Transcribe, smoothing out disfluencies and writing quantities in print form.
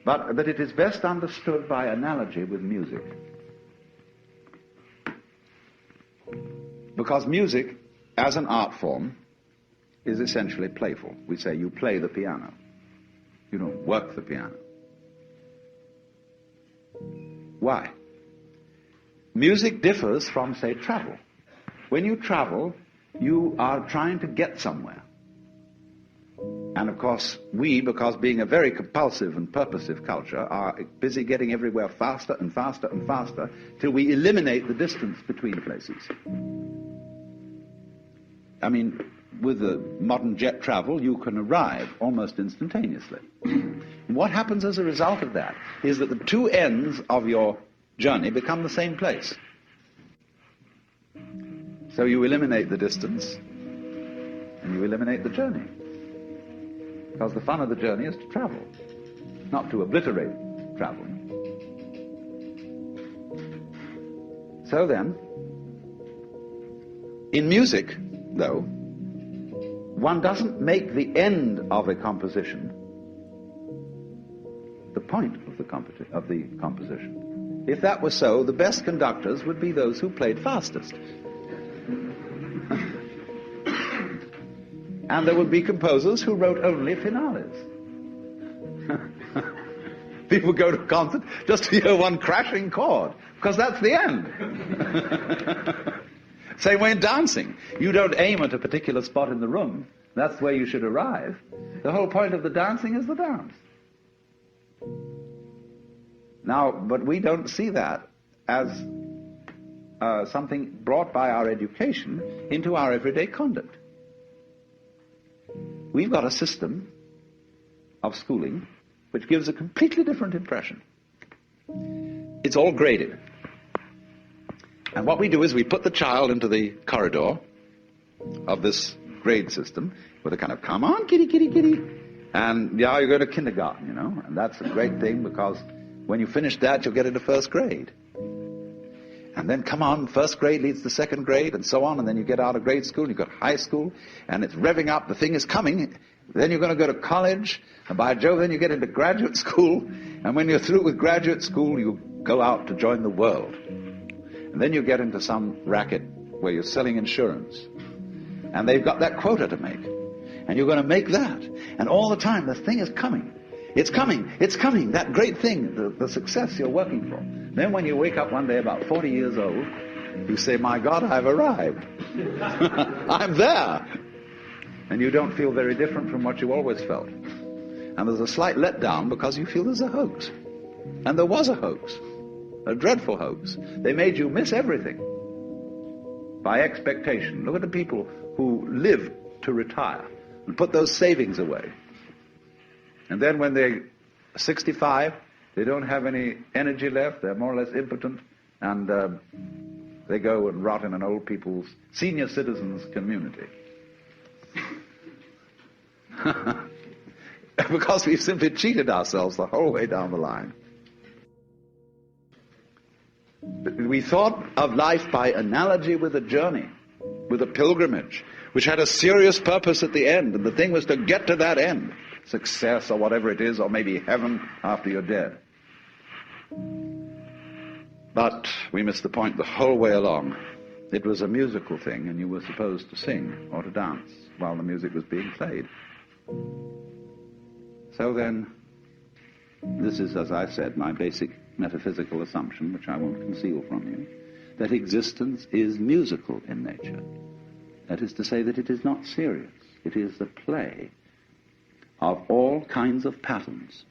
but that it is best understood by analogy with music. Because music, as an art form, is essentially playful. We say you play the piano. You don't work the piano. Why? Music differs from, say, travel. When you travel, you are trying to get somewhere. And of course, we, because being a very compulsive and purposive culture, are busy getting everywhere faster and faster and faster till we eliminate the distance between places. I mean, with the modern jet travel, you can arrive almost instantaneously. And what happens as a result of that is that the two ends of your journey become the same place. So you eliminate the distance and you eliminate the journey. Because the fun of the journey is to travel, not to obliterate travel. So then, in music, though, one doesn't make the end of a composition the point of the composition. If that were so, the best conductors would be those who played fastest. And there would be composers who wrote only finales. People go to a concert just to hear one crashing chord, because that's the end. Same way in dancing. You don't aim at a particular spot in the room. That's where you should arrive. The whole point of the dancing is the dance. Now, but we don't see that as something brought by our education into our everyday conduct. We've got a system of schooling which gives a completely different impression. It's all graded. And what we do is we put the child into the corridor of this grade system with a kind of, come on, kitty, kitty, kitty. And yeah, you're going to kindergarten, you know. And that's a great thing because when you finish that, you'll get into first grade. And then, come on, first grade leads to second grade, and so on, and then you get out of grade school, and you've got high school, and it's revving up, the thing is coming. Then you're going to go to college, and by Jove, then you get into graduate school, and when you're through with graduate school, you go out to join the world. And then you get into some racket where you're selling insurance, and they've got that quota to make, and you're going to make that. And all the time, the thing is coming. It's coming, that great thing, the success you're working for. Then when you wake up one day about 40 years old, you say, my God, I've arrived. I'm there. And you don't feel very different from what you always felt. And there's a slight letdown because you feel there's a hoax. And there was a hoax, a dreadful hoax. They made you miss everything by expectation. Look at the people who live to retire and put those savings away. And then when they're 65, they don't have any energy left, they're more or less impotent, and they go and rot in an old people's, senior citizens community. Because we've simply cheated ourselves the whole way down the line. We thought of life by analogy with a journey, with a pilgrimage, which had a serious purpose at the end, and the thing was to get to that end. Success or whatever it is, or maybe heaven after you're dead. But we missed the point the whole way along. It was a musical thing, and you were supposed to sing or to dance while the music was being played. So then, this is, as I said, my basic metaphysical assumption, which I won't conceal from you, that existence is musical in nature. That is to say that it is not serious. It is the play of all kinds of patterns